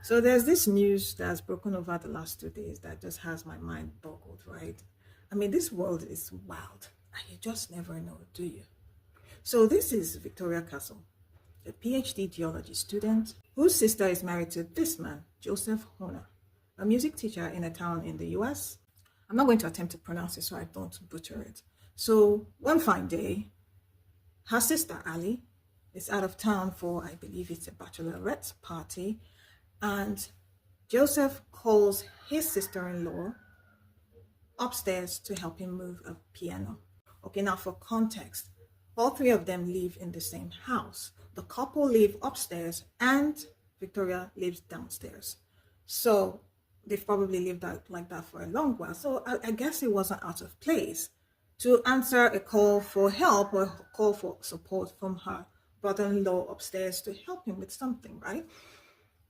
So there's this news that's broken over the last 2 days that just has my mind boggled, right? I mean, this world is wild and you just never know, do you? So this is Victoria Castle, a PhD geology student whose sister is married to this man, Joseph Horner, a music teacher in a town in the US. I'm not going to attempt to pronounce it so I don't butcher it. So one fine day, her sister Ali is out of town for, I believe it's a bachelorette party, and Joseph calls his sister-in-law upstairs to help him move a piano. Okay, now for context, all three of them live in the same house. The couple live upstairs and Victoria lives downstairs. So they've probably lived out like that for a long while. So I guess it wasn't out of place to answer a call for help or a call for support from her brother-in-law upstairs to help him with something, right?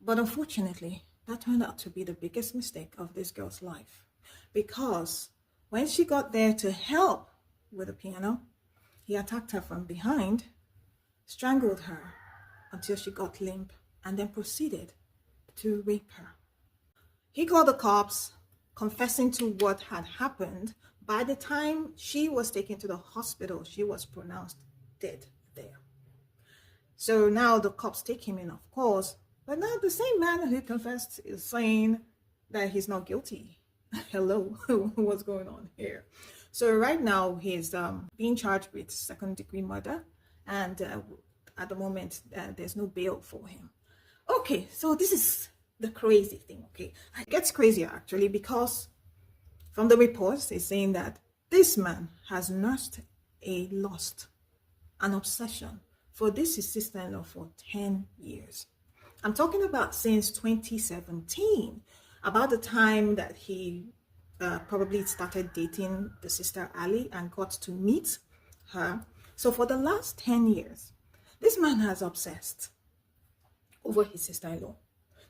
But unfortunately, that turned out to be the biggest mistake of this girl's life, because when she got there to help with the piano, he attacked her from behind, strangled her until she got limp, and then proceeded to rape her. He called the cops, confessing to what had happened. By the time she was taken to the hospital, she was pronounced dead there. So now the cops take him in, of course, but now the same man who confessed is saying that he's not guilty. Hello, what's going on here? So right now he's being charged with second-degree murder, and at the moment there's no bail for him. Okay, so this is the crazy thing. Okay, it gets crazier actually, because from the reports it's saying that this man has nursed a lust, an obsession for this his sister-in-law for 10 years. I'm talking about since 2017, about the time that he probably started dating the sister Ali and got to meet her. So for the last 10 years, this man has obsessed over his sister-in-law.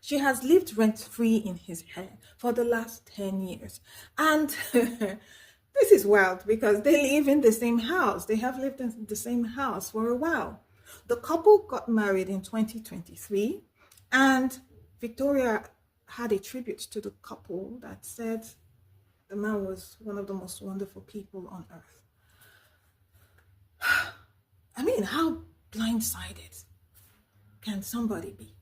She has lived rent-free in his head for the last 10 years. And this is wild because they live in the same house. They have lived in the same house for a while. The couple got married in 2023, and Victoria had a tribute to the couple that said the man was one of the most wonderful people on earth. I mean, how blindsided can somebody be?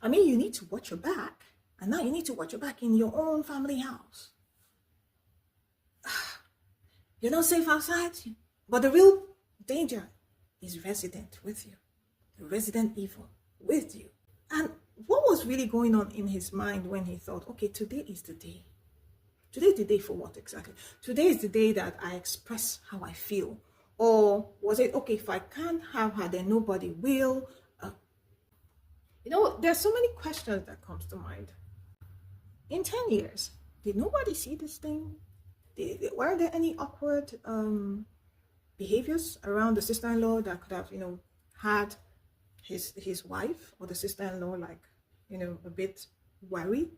I mean, you need to watch your back, and now you need to watch your back in your own family house. You're not safe outside, but the real danger is resident with you, the resident evil with you. And what was really going on in his mind when he thought, okay, today is the day? Today is the day for what exactly? Today is the day that I express how I feel. Or was it, okay, if I can't have her, then nobody will? There's so many questions that comes to mind. In 10 years, did nobody see this thing? Were there any awkward behaviors around the sister-in-law that could have, had his wife or the sister-in-law a bit worried?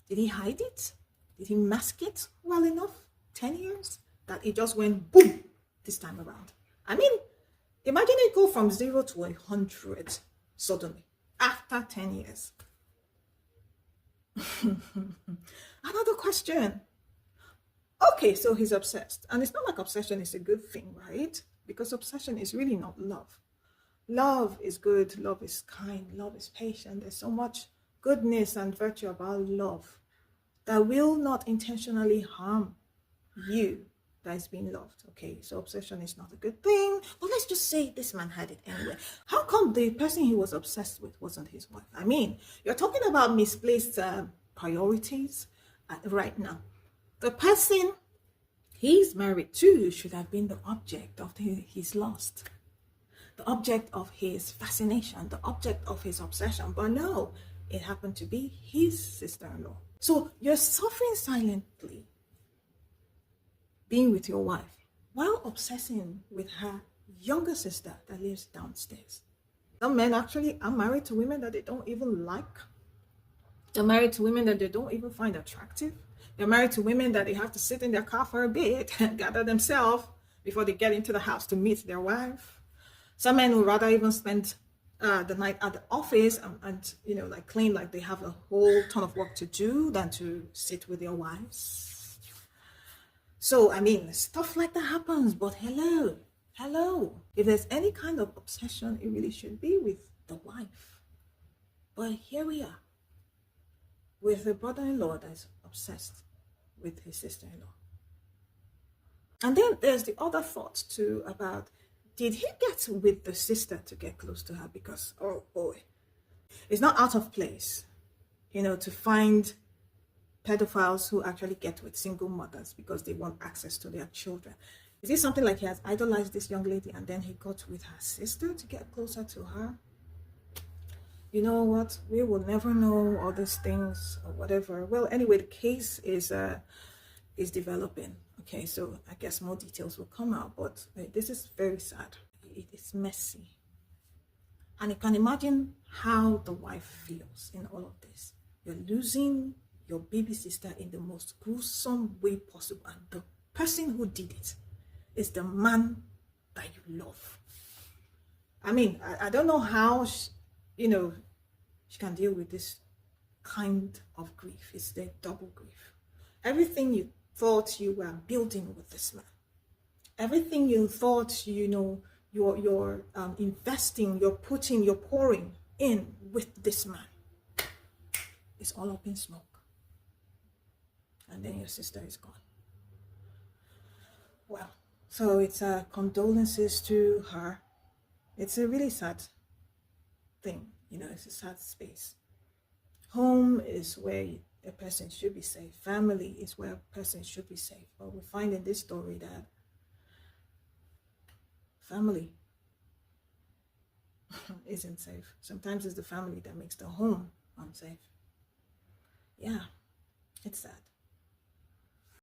Did he hide it? Did he mask it well enough? 10 years that it just went boom this time around. I mean, imagine it go from 0 to 100 suddenly after 10 years. Another question. Okay, so he's obsessed. And it's not like obsession is a good thing, right? Because obsession is really not love. Love is good, love is kind, love is patient. There's so much goodness and virtue about love that will not intentionally harm you that is being loved. Okay, so obsession is not a good thing, but let's just say this man had it anyway. How come the person he was obsessed with wasn't his wife? I mean, you're talking about misplaced priorities right now. The person he's married to should have been the object of his lust, the object of his fascination, the object of his obsession. But no, it happened to be his sister-in-law. So you're suffering silently, being with your wife, while obsessing with her younger sister that lives downstairs. Some men actually are married to women that they don't even like. They're married to women that they don't even find attractive. They're married to women that they have to sit in their car for a bit and gather themselves before they get into the house to meet their wife. Some men would rather even spend the night at the office and you know, like claim like they have a whole ton of work to do than to sit with their wives. So I mean, stuff like that happens, but hello, if there's any kind of obsession, it really should be with the wife. But here we are with a brother-in-law that's obsessed with his sister-in-law. And then there's the other thought too about, did he get with the sister to get close to her? Because, oh boy, it's not out of place, you know, to find pedophiles who actually get with single mothers because they want access to their children. Is it something like he has idolized this young lady and then he got with her sister to get closer to her? You know what? We will never know all these things or whatever. Well, anyway, the case is developing. Okay, so I guess more details will come out, but this is very sad. It is messy. And you can imagine how the wife feels in all of this. You're losing your baby sister in the most gruesome way possible, and the person who did it is the man that you love. I mean, I don't know how you know, she can deal with this kind of grief. It's the double grief. Everything you thought you were building with this man, everything you thought, you know, you're investing, you're pouring in with this man, it's all up in smoke. And then your sister is gone. Well, so it's condolences to her. It's a really sad thing, you know, it's a sad space. Home is where a person should be safe. Family is where a person should be safe. But we find in this story that family isn't safe. Sometimes it's the family that makes the home unsafe. Yeah, it's sad.